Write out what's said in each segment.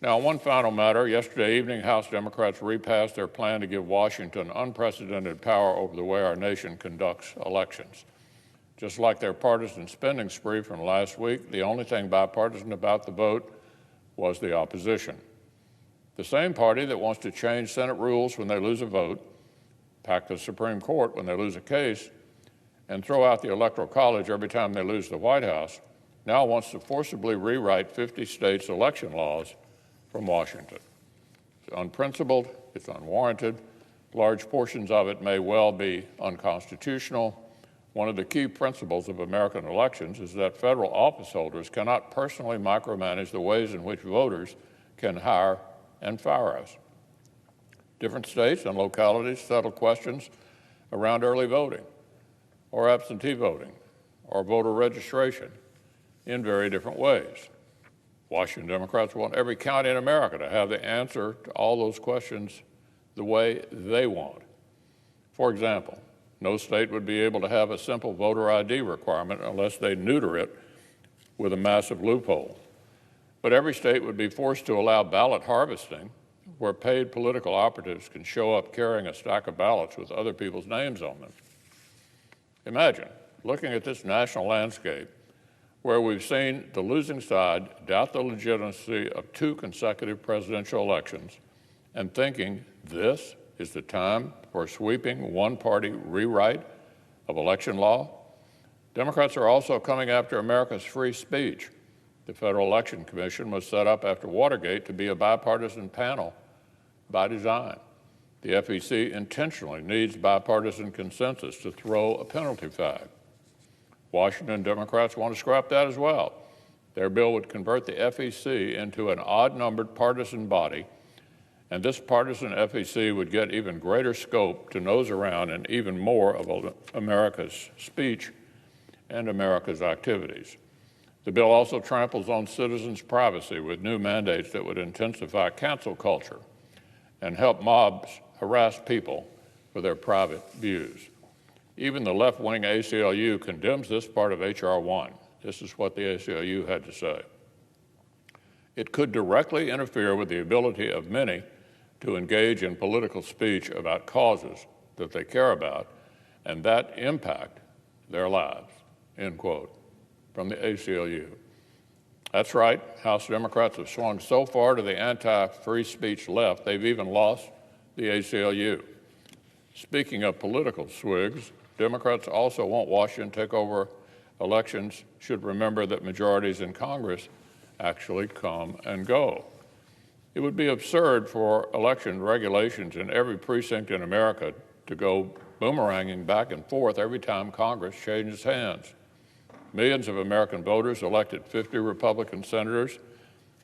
Now, one final matter. Yesterday evening, House Democrats repassed their plan to give Washington unprecedented power over the way our nation conducts elections. Just like their partisan spending spree from last week, the only thing bipartisan about the vote was the opposition. The same party that wants to change Senate rules when they lose a vote, pack the Supreme Court when they lose a case, and throw out the Electoral College every time they lose the White House, now wants to forcibly rewrite 50 states' election laws from Washington. It's unprincipled, it's unwarranted. Large portions of it may well be unconstitutional. One of the key principles of American elections is that federal office holders cannot personally micromanage the ways in which voters can hire and fire us. Different states and localities settle questions around early voting or absentee voting or voter registration in very different ways. Washington Democrats want every county in America to have the answer to all those questions the way they want. For example, no state would be able to have a simple voter ID requirement unless they neuter it with a massive loophole. But every state would be forced to allow ballot harvesting, where paid political operatives can show up carrying a stack of ballots with other people's names on them. Imagine looking at this national landscape where we've seen the losing side doubt the legitimacy of 2 consecutive presidential elections and thinking this is the time for a sweeping one-party rewrite of election law. Democrats are also coming after America's free speech. The Federal Election Commission was set up after Watergate to be a bipartisan panel by design. The FEC intentionally needs bipartisan consensus to throw a penalty flag. Washington Democrats want to scrap that as well. Their bill would convert the FEC into an odd-numbered partisan body, and this partisan FEC would get even greater scope to nose around in even more of America's speech and America's activities. The bill also tramples on citizens' privacy with new mandates that would intensify cancel culture and help mobs harass people for their private views. Even the left-wing ACLU condemns this part of H.R. 1. This is what the ACLU had to say. It could directly interfere with the ability of many to engage in political speech about causes that they care about and that impact their lives, end quote, from the ACLU. That's right, House Democrats have swung so far to the anti-free speech left, they've even lost the ACLU. Speaking of political swigs, Democrats also want Washington to take over elections should remember that majorities in Congress actually come and go. It would be absurd for election regulations in every precinct in America to go boomeranging back and forth every time Congress changes hands. Millions of American voters elected 50 Republican senators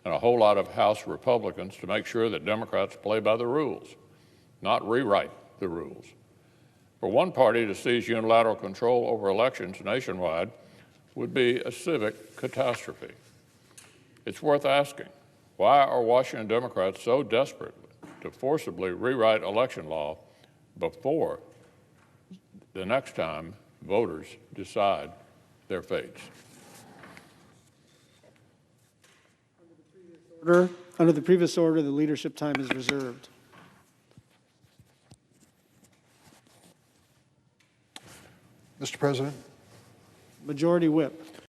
and a whole lot of House Republicans to make sure that Democrats play by the rules, not rewrite the rules. For one party to seize unilateral control over elections nationwide would be a civic catastrophe. It's worth asking, why are Washington Democrats so desperate to forcibly rewrite election law before the next time voters decide their fates? Under the previous order, the leadership time is reserved. Mr. President. Majority Whip.